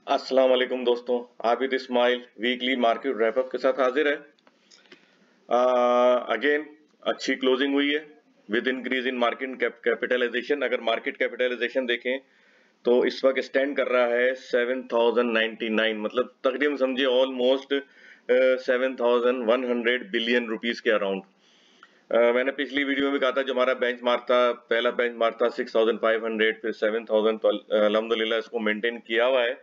अस्सलाम वालेकुम दोस्तों, Abid Ismail weekly market wrap up के साथ हाजिर है। अगेन अच्छी क्लोजिंग हुई है with increase in market capitalization. अगर मार्केट कैपिटलाइजेशन देखें तो इस वक्त स्टैंड कर रहा है 7099, मतलब तकरीबन समझिए ऑलमोस्ट 7100 बिलियन रुपीस के अराउंड। मैंने पिछली वीडियो में कहा था जो हमारा बेंच मार्क था, पहला बेंच मार्क था 6500, फिर 7000, तो अल्हम्दुलिल्लाह इसको मेंटेन किया हुआ है।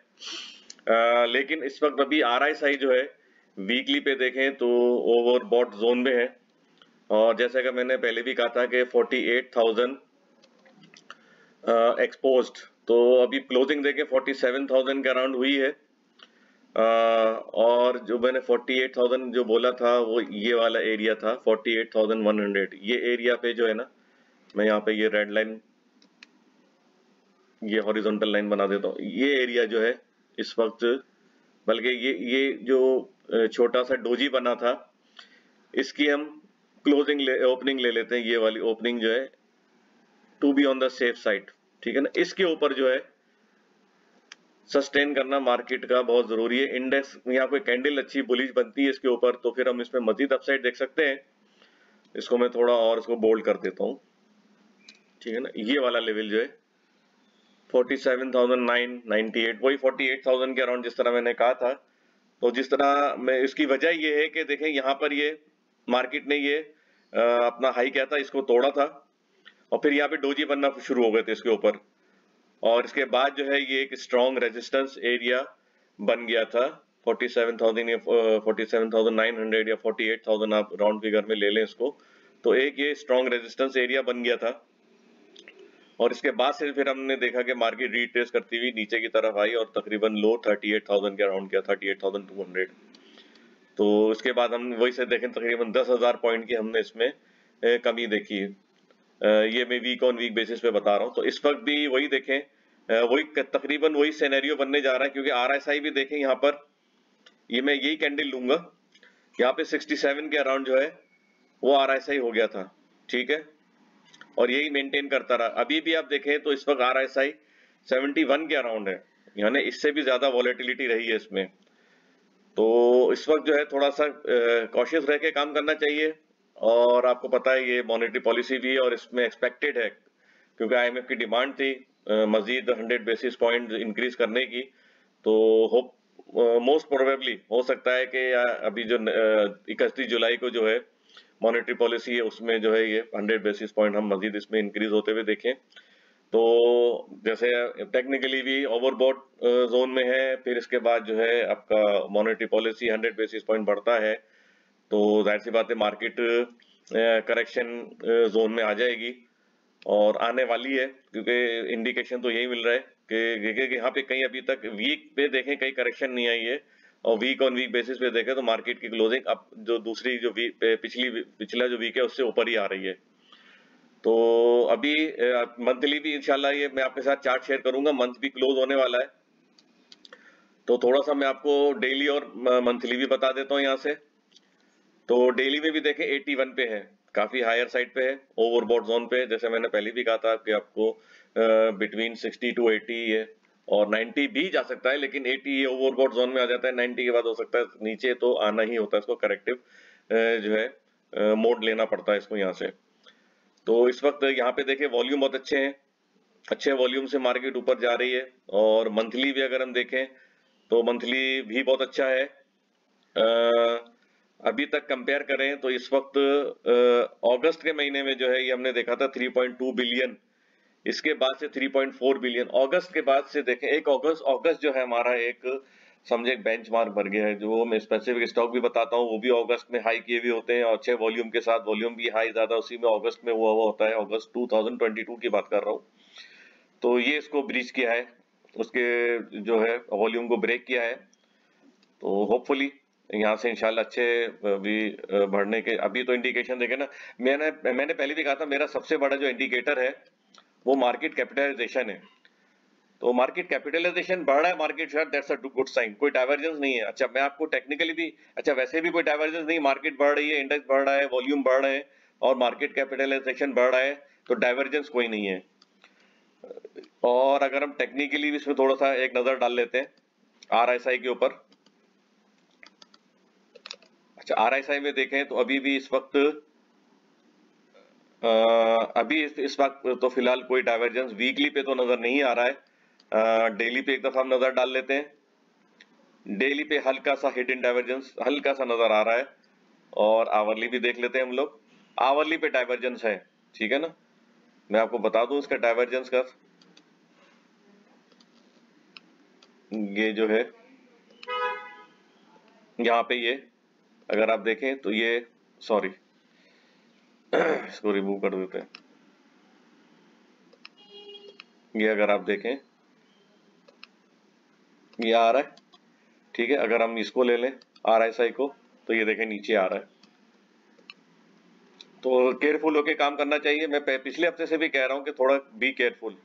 लेकिन इस वक्त अभी RSI जो है वीकली पे देखें तो ओवरबॉट जोन में है, और जैसा कि मैंने पहले भी कहा था कि 48,000 एक्सपोज्ड, तो अभी क्लोजिंग देखें 47,000 के अराउंड हुई है। और जो मैंने 48,000 जो बोला था वो ये वाला एरिया था 48,100। ये एरिया पे जो है ना, मैं यहाँ पे ये रेड लाइन, ये हॉरिजॉन्टल लाइन बना देता हूँ। ये एरिया जो है इस वक्त, बल्कि ये जो छोटा सा डोजी बना था, इसकी हम क्लोजिंग ओपनिंग ले लेते हैं। ये वाली ओपनिंग जो है to be on the safe side, ठीक है ना। इसके ऊपर जो है सस्टेन करना मार्केट का बहुत जरूरी है। इंडेक्स यहाँ कोई कैंडल अच्छी बुलिश बनती है इसके ऊपर तो फिर हम इसमें मजीद अपसाइड देख सकते हैं। इसको मैं थोड़ा और इसको बोल्ड कर देता हूँ, ठीक है ना। ये वाला लेवल जो है 47,998, वही 48,000 के अराउंड जिस तरह मैंने कहा था। तो जिस तरह मैं, इसकी वजह ये है कि देखें यहाँ पर ये मार्केट ने ये अपना हाई क्या था इसको तोड़ा था, और फिर यहाँ पे डोजी बनना शुरू हो गए थे इसके ऊपर, और इसके बाद जो है ये एक स्ट्रॉन्ग रेजिस्टेंस एरिया बन गया था 47,000 या 47,900 या 48,000, आप राउंड फिगर में ले लें इसको। तो एक ये स्ट्रॉन्ग रेजिस्टेंस एरिया बन गया था, और इसके बाद से फिर हमने देखा कि मार्केट रिट्रेस करती हुई नीचे की तरफ आई और तकरीबन लो 38,000 के अराउंड किया, 38,200। तो इसके बाद हम वही से देखें तकरीबन 10,000 पॉइंट की हमने इसमें कमी देखी है। ये मैं वीक ऑन वीक बेसिस पे बता रहा हूँ। तो इस वक्त भी वही देखें, वही तकरीबन वही सिनेरियो बनने जा रहा है, क्योंकि RSI भी देखें यहाँ पर, ये मैं यही कैंडल लूंगा, यहाँ पे 67 के अराउंड जो है वो RSI हो गया था, ठीक है, और यही मेंटेन करता रहा। अभी भी आप देखें तो इस वक्त RSI 71 के अराउंड है, यानी इससे भी ज्यादा वॉलेटिलिटी रही है इसमें। तो इस वक्त जो है थोड़ा सा कॉशियस रह के काम करना चाहिए, और आपको पता है ये मॉनेटरी पॉलिसी भी है और इसमें एक्सपेक्टेड है, क्योंकि IMF की डिमांड थी मजीद 100 बेसिस पॉइंट इंक्रीज करने की। तो होप मोस्ट प्रोबेबली हो सकता है कि अभी जो 31 जुलाई को जो है मॉनेटरी पॉलिसी है उसमें जो है ये 100 बेसिस पॉइंट हम मजीद इसमें इंक्रीज होते हुए देखें। तो जैसे टेक्निकली भी ओवरबॉट जोन में है, फिर इसके बाद जो है आपका मॉनेटरी पॉलिसी 100 बेसिस पॉइंट बढ़ता है, तो जाहिर सी बात है मार्केट करेक्शन जोन में आ जाएगी और आने वाली है, क्योंकि इंडिकेशन तो यही मिल रहा है कि यहाँ पे कहीं अभी तक वीक पे देखें कहीं करेक्शन नहीं आई है, और वीक ऑन वीक बेसिस पे देखें तो मार्केट की क्लोजिंग अब जो दूसरी जो पिछला जो वीक है उससे ऊपर ही आ रही है। तो अभी मंथली भी इंशाल्लाह ये मैं आपके साथ चार्ट शेयर करूंगा, मंथ भी क्लोज होने वाला है, तो थोड़ा सा मैं आपको डेली और मंथली भी बता देता हूँ यहाँ से। तो डेली में भी देखें 81 पे है, काफी हायर साइड पे है, ओवरबॉट जोन पे, जैसे मैंने पहले भी कहा था कि आपको बिटवीन 60 टू 80 है, और 90 भी जा सकता है, लेकिन 80 ये ओवरबॉट जोन में आ जाता है। 90 के बाद हो सकता है नीचे तो आना ही होता है, इसको करेक्टिव जो है मोड लेना पड़ता है इसको यहाँ से। तो इस वक्त यहाँ पे देखें वॉल्यूम बहुत अच्छे हैं, अच्छे वॉल्यूम से मार्केट ऊपर जा रही है, और मंथली भी अगर हम देखें तो मंथली भी बहुत अच्छा है। अभी तक कंपेयर करें तो इस वक्त अगस्त के महीने में जो है ये हमने देखा था 3.2 बिलियन, इसके बाद से 3.4 बिलियन। अगस्त के बाद से देखें, एक अगस्त जो है हमारा एक समझे एक बेंचमार्क बन गया है, जो मैं स्पेसिफिक स्टॉक भी बताता हूँ वो भी अगस्त में हाई किए हुए होते हैं, और अच्छे वॉल्यूम के साथ, वॉल्यूम भी हाई ज्यादा उसी में अगस्त में हुआ होता है। अगस्त 2022 की बात कर रहा हूँ। तो ये इसको ब्रीच किया है, उसके जो है वॉल्यूम को ब्रेक किया है, तो होपफुली यहाँ से इंशाल्लाह अच्छे भी बढ़ने के अभी तो इंडिकेशन देखे ना। मैंने पहले भी कहा था मेरा सबसे बड़ा जो इंडिकेटर है वो मार्केट कैपिटलाइजेशन है। तो मार्केट कैपिटलाइजेशन बढ़ रहा है, market share, that's a good sign, कोई डाइवर्जेंस नहीं है। अच्छा मैं आपको टेक्निकली भी, अच्छा वैसे भी कोई डाइवर्जेंस नहीं, मार्केट बढ़ रही है, इंडेक्स बढ़ रहा है, वॉल्यूम बढ़ रहे हैं, और मार्केट कैपिटलाइजेशन बढ़ रहा है, तो डाइवर्जेंस कोई नहीं है। और अगर हम टेक्निकली भी इसमें थोड़ा सा एक नजर डाल लेते हैं RSI के ऊपर। अच्छा, RSI में देखें तो अभी भी इस वक्त अभी इस वक्त तो फिलहाल कोई डाइवर्जेंस वीकली पे तो नजर नहीं आ रहा है। डेली पे एक दफा हम नजर डाल लेते हैं। डेली पे हल्का सा हिडन डाइवर्जेंस हल्का सा नजर आ रहा है, और आवरली भी देख लेते हैं हम लोग। आवरली पे डाइवर्जेंस है, ठीक है ना। मैं आपको बता दूं इसका डाइवर्जेंस का, ये जो है यहाँ पे ये अगर आप देखें तो ये, सॉरी इसको रिमूव कर देते हैं। ये अगर आप देखें ये आ रहा है, ठीक है। अगर हम इसको ले लें RSI को, तो ये देखें नीचे आ रहा है। तो केयरफुल होके काम करना चाहिए। मैं पिछले हफ्ते से भी कह रहा हूँ कि थोड़ा बी केयरफुल,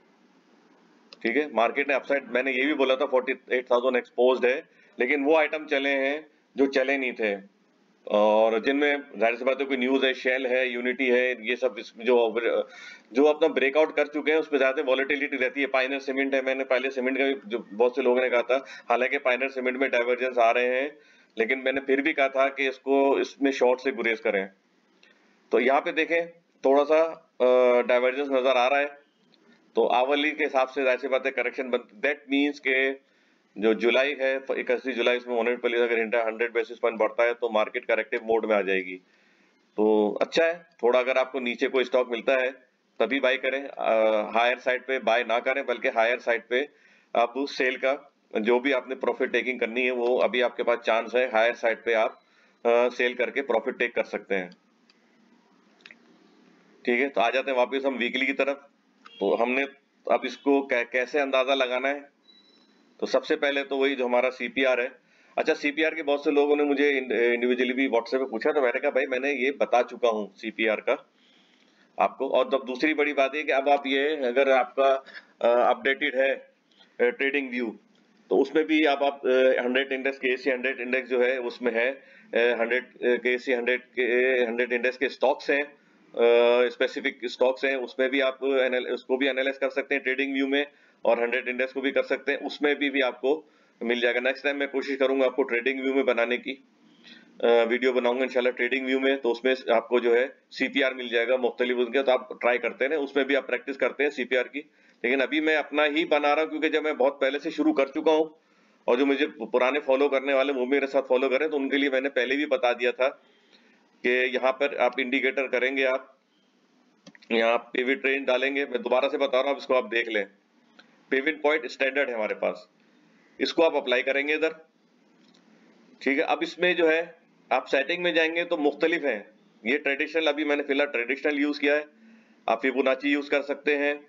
ठीक है। मार्केट ने अपसाइड, मैंने ये भी बोला था 48,000 एक्सपोज्ड है, लेकिन वो आइटम चले हैं जो चले नहीं थे, और जिनमें जाहिर सी बात है कोई न्यूज है, शेल है, यूनिटी है, ये सब जो अपना ब्रेकआउट कर चुके हैं उसमें ज्यादा वॉलेटिलिटी रहती है। पायनियर सीमेंट है, मैंने पहले सीमेंट का भी जो बहुत से लोगों ने कहा था, हालांकि पायनियर सीमेंट में डाइवर्जेंस आ रहे हैं, लेकिन मैंने फिर भी कहा था कि इसको इसमें शॉर्ट से गुरेज करें। तो यहाँ पे देखें थोड़ा सा डाइवर्जेंस नजर आ रहा है, तो आवरली के हिसाब से जाहिर सी बात है करेक्शन दैट मीन्स के जो जुलाई है 31 जुलाई, इसमें 100 अगर 100 बेसिस पॉइंट बढ़ता है तो मार्केट करेक्टिव मोड में आ जाएगी। तो अच्छा है, थोड़ा अगर आपको नीचे कोई स्टॉक मिलता है तभी बाय करें, हायर साइड पे बाय ना करें, बल्कि हायर साइड पे आप उस सेल का जो भी आपने प्रॉफिट टेकिंग करनी है वो अभी आपके पास चांस है, हायर साइड पे आप सेल करके प्रॉफिट टेक कर सकते हैं, ठीक है। तो आ जाते हैं वापस हम वीकली की तरफ। तो हमने अब इसको कैसे अंदाजा लगाना है, तो सबसे पहले तो वही जो हमारा CPR है। अच्छा, CPR के बहुत से लोगों ने मुझे इंडिविजुअली भी व्हाट्सएप पे पूछा, तो मैंने कहा भाई मैंने ये बता चुका हूँ CPR का आपको। और तब दूसरी बड़ी बात है कि अब आप ये अगर आपका अपडेटेड है ट्रेडिंग व्यू, तो उसमें भी आप 100 इंडेक्स के KSE 100 इंडेक्स जो है उसमें है 100 KSE 100 के 100 इंडेक्स के स्टॉक्स हैं, स्पेसिफिक स्टॉक्स हैं, उसमें भी आप उसको भी एनालाइज कर सकते हैं ट्रेडिंग व्यू में, और 100 इंडेक्स को भी कर सकते हैं, उसमें भी आपको मिल जाएगा। नेक्स्ट टाइम मैं कोशिश करूंगा आपको ट्रेडिंग व्यू में बनाने की, वीडियो बनाऊंगा इंशाल्लाह ट्रेडिंग व्यू में, तो उसमें आपको जो है CPR मिल जाएगा मुख्तलिफ उनके, तो आप ट्राई करते हैं उसमें भी आप प्रैक्टिस करते हैं CPR की। लेकिन अभी मैं अपना ही बना रहा हूँ, क्योंकि जब मैं बहुत पहले से शुरू कर चुका हूँ, और जो मुझे पुराने फॉलो करने वाले वो मेरे साथ फॉलो करें, तो उनके लिए मैंने पहले भी बता दिया था कि यहाँ पर आप इंडिकेटर करेंगे, आप यहाँ पिवट रेंज डालेंगे। मैं दोबारा से बता रहा हूँ, इसको आप देख लें, पिवट पॉइंट स्टैंडर्ड है हमारे पास, इसको आप अप्लाई करेंगे इधर, ठीक है। अब इसमें जो है आप सेटिंग में जाएंगे तो मुख्तलिफ है, ये ट्रेडिशनल, अभी मैंने फिलहाल ट्रेडिशनल यूज किया है, आप फिबोनाची यूज कर सकते हैं,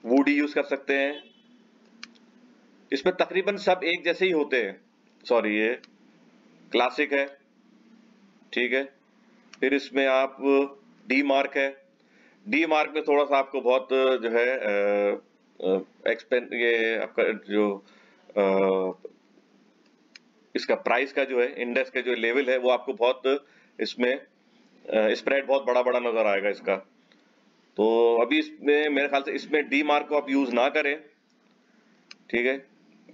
वुडी यूज कर सकते हैं, इसमें तकरीबन सब एक जैसे ही होते हैं। सॉरी, ये क्लासिक है, ठीक है। फिर इसमें आप डी मार्क है, डी मार्क में थोड़ा सा आपको बहुत जो है ये आपका जो इसका प्राइस का जो है इंडेक्स का जो लेवल है वो आपको बहुत इसमें स्प्रेड बहुत बड़ा बड़ा नजर आएगा इसका। तो अभी इसमें मेरे ख्याल से इसमें डी मार्क को आप यूज ना करें, ठीक है।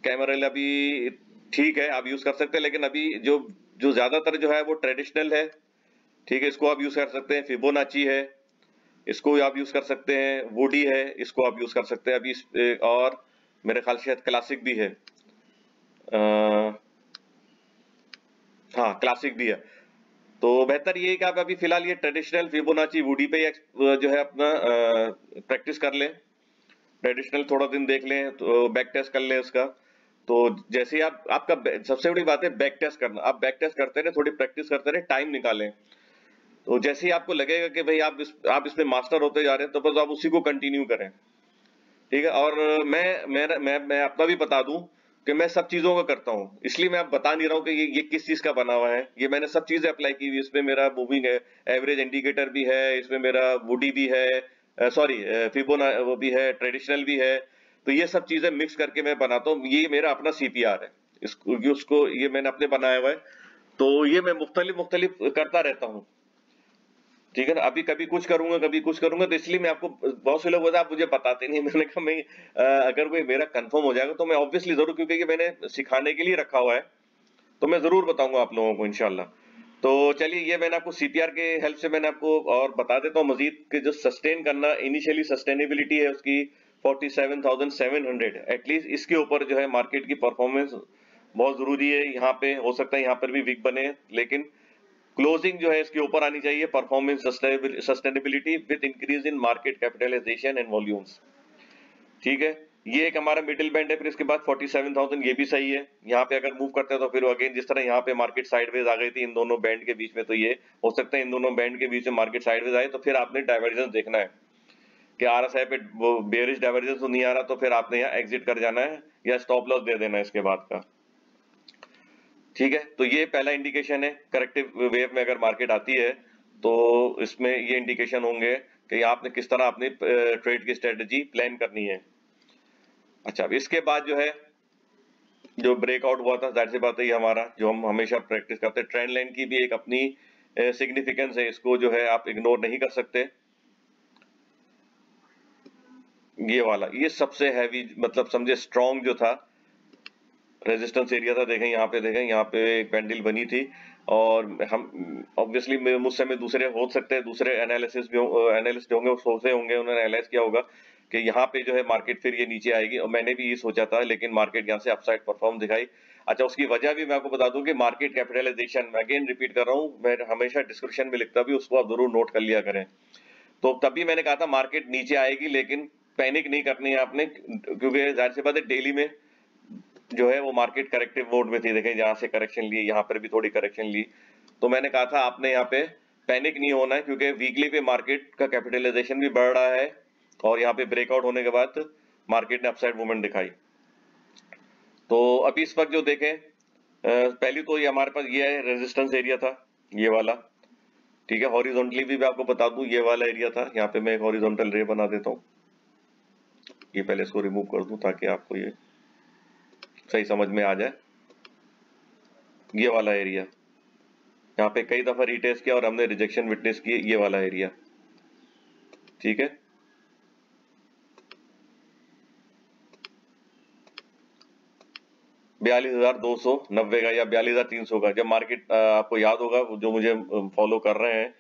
कैमरल अभी ठीक है आप यूज कर सकते हैं, लेकिन अभी जो जो ज्यादातर जो है वो ट्रेडिशनल है, ठीक है। इसको आप यूज कर सकते हैं, फिबोनाची है, इसको आप यूज कर सकते हैं, वुडी है, इसको आप यूज कर सकते हैं अभी और मेरे ख्याल से क्लासिक भी है, हाँ क्लासिक भी है। तो बेहतर ये है कि आप अभी फिलहाल ये ट्रेडिशनल फिबोनाची वुडी पे जो है अपना प्रैक्टिस कर लें, ट्रेडिशनल थोड़ा दिन देख लें, तो बैक टेस्ट कर लें उसका। तो जैसे ही आपका सबसे बड़ी बात है बैक टेस्ट करना, आप बैक टेस्ट करते रहे, थोड़ी प्रैक्टिस करते रहे, टाइम निकालें। तो जैसे ही आपको लगेगा कि भाई आप इसमें मास्टर होते जा रहे हैं, तो बस आप उसी को कंटिन्यू करें, ठीक है। और मैं अपना भी बता दूं कि मैं सब चीजों का करता हूं, इसलिए मैं आप बता नहीं रहा हूं कि ये किस चीज का बना हुआ है, ये मैंने सब चीजें अप्लाई की हुई। इसमें मेरा मूविंग है एवरेज इंडिकेटर भी है, इसमें मेरा वुडी भी है, सॉरी फिबोना वो भी है, ट्रेडिशनल भी है। तो ये सब चीजें मिक्स करके मैं बनाता हूँ, ये मेरा अपना CPR है, उसको ये मैंने अपने बनाया हुआ है। तो ये मैं मुख्तलिफ मुख्तलिफ करता रहता हूँ। ठीक है ना, अभी कभी कुछ करूंगा कभी कुछ करूंगा, तो इसलिए मैं आपको, बहुत से लोग बोलते हैं आप मुझे बताते नहीं। मैंने कहा मैं अगर कोई मेरा कंफर्म हो जाएगा तो मैं ऑब्वियसली जरूर, क्योंकि ये मैंने सिखाने के लिए रखा हुआ है, तो मैं जरूर बताऊंगा आप लोगों को इंशाल्लाह। तो चलिए, ये मैंने आपको सीपीआर के हेल्प से मैंने आपको और बता देता हूँ मजीद कि जो सस्टेन करना, इनिशियली सस्टेनेबिलिटी है उसकी 47,700 एटलीस्ट, इसके ऊपर जो है मार्केट की परफॉर्मेंस बहुत जरूरी है। यहाँ पे हो सकता है यहाँ पर भी वीक बने, लेकिन क्लोजिंग जो है इसके ऊपर आनी चाहिए। Performance sustainability with increase in market capitalization and volumes, ठीक है। ये एक हमारा मिडिल बैंड है। फिर इसके बाद 47,000 ये भी सही है। यहाँ पे अगर मूव करते हैं तो फिर अगेन जिस तरह यहाँ पे मार्केट साइडवेज आ गई थी इन दोनों बैंड के बीच में, तो ये हो सकता है इन दोनों बैंड के बीच में मार्केट साइडवेज आए, तो फिर आपने डाइवर्जेंस देखना है कि आरएसआई पे वो बेयरिश डाइवर्जेंस तो नहीं आ रहा, तो फिर आपने यहाँ एग्जिट कर जाना है या स्टॉप लॉस दे देना है इसके बाद का, ठीक है। तो ये पहला इंडिकेशन है। करेक्टिव वेव में अगर मार्केट आती है तो इसमें ये इंडिकेशन होंगे कि आपने किस तरह अपनी ट्रेड की स्ट्रेटजी प्लान करनी है। अच्छा, अब इसके बाद जो है जो ब्रेकआउट हुआ था, जाहिर सी बात है ये हमारा जो हम हमेशा प्रैक्टिस करते हैं, ट्रेंड लाइन की भी एक अपनी सिग्निफिकेंस है, इसको जो है आप इग्नोर नहीं कर सकते। ये वाला, ये सबसे हैवी, मतलब समझे स्ट्रॉन्ग जो था रेजिस्टेंस एरिया था। देखें यहाँ पे, देखें यहाँ पे एक कैंडल बनी थी, और हम ऑब्वियसली मुझसे में दूसरे हो सकते हैं, दूसरे एनालिसिस भी एनालिस्ट होंगे, वो सोचे होंगे, उन्होंने एनालाइज किया होगा कि यहाँ पे जो है मार्केट फिर ये नीचे आएगी, और मैंने भी ये सोचा था, लेकिन मार्केट यहाँ से अपसाइड परफॉर्म दिखाई। अच्छा, उसकी वजह भी मैं आपको बता दूं कि मार्केट कैपिटलाइजेशन, मैं अगेन रिपीट कर रहा हूँ, मैं हमेशा डिस्क्रिप्शन में लिखता भी, उसको आप जरूर नोट कर लिया करें। तो तभी मैंने कहा था मार्केट नीचे आएगी, लेकिन पैनिक नहीं करनी है आपने, क्योंकि जाहिर सी बात है डेली में जो है वो मार्केट करेक्टिव मोड में थी। देखें जहां से करेक्शन ली, यहाँ पर भी थोड़ी करेक्शन ली, तो मैंने कहा था आपने यहाँ पे पैनिक नहीं होना है, क्योंकि वीकली पे मार्केट का कैपिटलाइजेशन भी बढ़ रहा है, और यहाँ पे ब्रेकआउट होने के बाद मार्केट ने अपसाइड मूवमेंट दिखाई। तो अभी इस वक्त जो देखें, पहली तो ये हमारे पास ये है रेजिस्टेंस एरिया था, ये वाला, ठीक है। हॉरिजॉन्टली भी मैं आपको बता दूं ये वाला एरिया था। यहाँ पे मैं एक हॉरिजॉन्टल रे बना देता हूँ, ये पहले इसको रिमूव कर दूं ताकि आपको ये सही समझ में आ जाए। ये वाला एरिया, यहाँ पे कई दफा रिटेस्ट किया और हमने रिजेक्शन विटनेस की, ये वाला एरिया, ठीक है। $42,290 का या 42,300 का, जब मार्केट, आपको याद होगा जो मुझे फॉलो कर रहे हैं,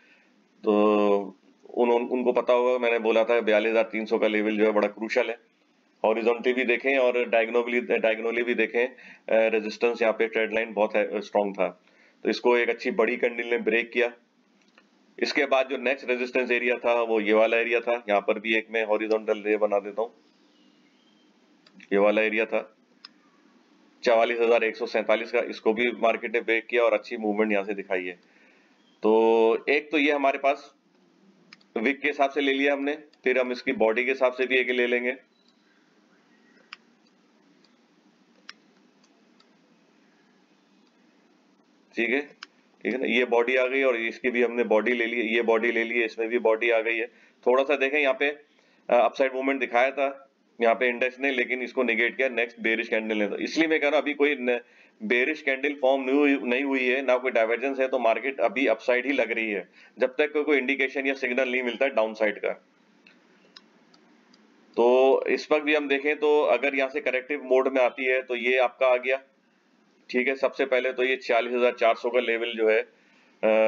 तो उनको पता होगा मैंने बोला था 42,300 का लेवल जो है बड़ा क्रूशल है। हॉरिजॉन्टली भी देखें और डायगोनली भी देखें, रेजिस्टेंस यहाँ पे ट्रेड लाइन बहुत स्ट्रॉन्ग था, तो इसको एक अच्छी बड़ी कैंडल ने ब्रेक किया। इसके बाद जो नेक्स्ट रेजिस्टेंस एरिया था वो ये वाला एरिया था। यहाँ पर भी एक मैं हॉरिजॉन्टल रे बना देता हूँ, ये वाला एरिया था 44,147 का, इसको भी मार्केट ने ब्रेक किया और अच्छी मूवमेंट यहाँ से दिखाई है। तो एक तो ये हमारे पास विक के हिसाब से ले लिया हमने, फिर हम इसकी बॉडी के हिसाब से भी एक ले लेंगे, ठीक है, ठीक है ना। ये बॉडी आ गई और इसकी भी हमने बॉडी ले ली, ये बॉडी ले ली है, इसमें भी बॉडी आ गई है। थोड़ा सा देखें यहाँ पे अपसाइड मूवमेंट दिखाया था यहाँ पे इंडेक्स ने, लेकिन इसको निगेट किया नेक्स्ट बेरिश कैंडल ने। तो इसलिए मैं कह रहा हूँ अभी कोई बेरिश कैंडल फॉर्म नहीं हुई है, ना कोई डाइवर्जेंस है, तो मार्केट अभी अपसाइड ही लग रही है, जब तक कोई इंडिकेशन या सिग्नल नहीं मिलता है डाउन साइड का। तो इस वक्त भी हम देखें तो अगर यहाँ से करेक्टिव मोड में आती है तो ये आपका आ गया, ठीक है। सबसे पहले तो ये 46,400 का लेवल जो है,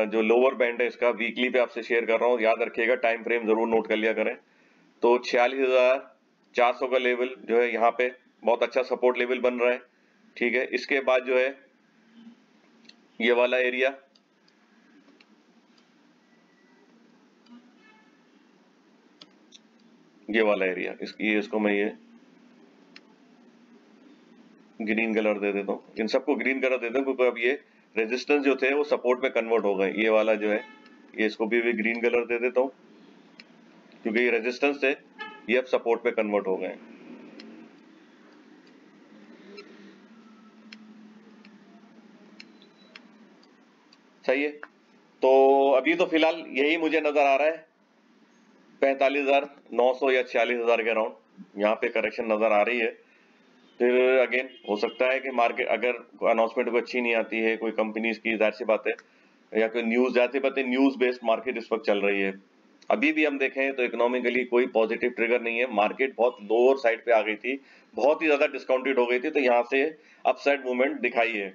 जो लोअर बैंड है इसका, वीकली पे आपसे शेयर कर रहा हूँ, याद रखिएगा, टाइम फ्रेम जरूर नोट कर लिया करें। तो 46,400 का लेवल जो है यहाँ पे बहुत अच्छा सपोर्ट लेवल बन रहा है, ठीक है। इसके बाद जो है ये वाला एरिया, ये वाला एरिया, इसको मैं ये ग्रीन कलर दे देता हूँ, इन सबको ग्रीन कलर देता हूँ क्योंकि अब ये रेजिस्टेंस जो थे वो सपोर्ट में कन्वर्ट हो गए। ये वाला जो है ये, इसको भी ग्रीन कलर दे देता हूँ क्योंकि ये रेजिस्टेंस थे, ये अब सपोर्ट में कन्वर्ट हो गए, सही है। तो अभी तो फिलहाल यही मुझे नजर आ रहा है, 45,900 या 46,000 के अराउंड यहाँ पे करेक्शन नजर आ रही है। फिर अगेन हो सकता है कि मार्केट अगर अनाउंसमेंट को अच्छी नहीं आती है कोई कंपनीज की, जाहिर सी बात है या कोई न्यूज, जाते पते न्यूज बेस्ड मार्केट इस वक्त चल रही है। अभी भी हम देखें तो इकोनॉमिकली कोई पॉजिटिव ट्रिगर नहीं है, मार्केट बहुत लोअर साइड पे आ गई थी, बहुत ही ज्यादा डिस्काउंटेड हो गई थी, तो यहाँ से अपसाइड मूवमेंट दिखाई है।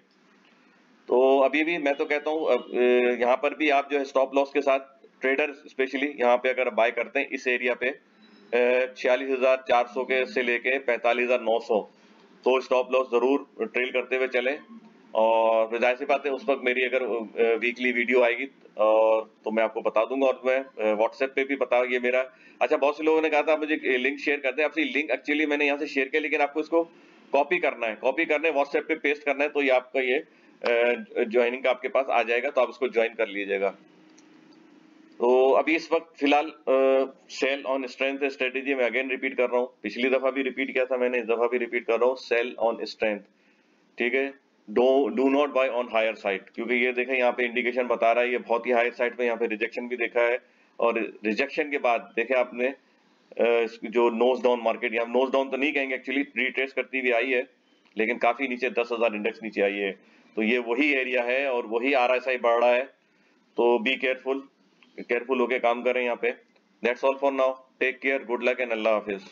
तो अभी भी मैं तो कहता हूँ यहाँ पर भी आप जो है स्टॉप लॉस के साथ, ट्रेडर स्पेशली यहाँ पे अगर बाय करते हैं इस एरिया पे 46,400 के से लेके 45,900, तो स्टॉप लॉस जरूर ट्रेल करते हुए चलें। और फिर जाहिर सी बात है उस वक्त मेरी अगर वीकली वीडियो आएगी और तो मैं आपको बता दूंगा, और मैं व्हाट्सएप पे भी बता, ये मेरा, अच्छा बहुत से लोगों ने कहा था मुझे लिंक शेयर कर दें, आपसे लिंक एक्चुअली मैंने यहाँ से शेयर किया, लेकिन आपको इसको कॉपी करना है, व्हाट्सएप पे पेस्ट करना है, तो ये आपका ये ज्वाइनिंग का आपके पास आ जाएगा, तो आप इसको ज्वाइन कर लीजिएगा। तो अभी इस वक्त फिलहाल सेल ऑन स्ट्रेंथ स्ट्रेटेजी में अगेन रिपीट कर रहा हूँ, पिछली दफा भी रिपीट किया था मैंने, इस दफा भी रिपीट कर रहा हूँ, सेल ऑन स्ट्रेंथ, ठीक है। Do not buy on higher side, क्योंकि ये देखें यहाँ पे इंडिकेशन बता रहा है ये बहुत ही हायर साइड पे, यहाँ पे रिजेक्शन भी देखा है, और रिजेक्शन के बाद देखे आपने जो नोज डाउन मार्केट, यहाँ नोज डाउन तो नहीं कहेंगे एक्चुअली, रिट्रेस करती हुई आई है, लेकिन काफी नीचे 10,000 इंडेक्स नीचे आई है, तो ये वही एरिया है और वही RSI बढ़ रहा है, तो बी केयरफुल होके काम करें यहाँ पे। That's all for now, take care, good luck and अल्लाह हाफिज।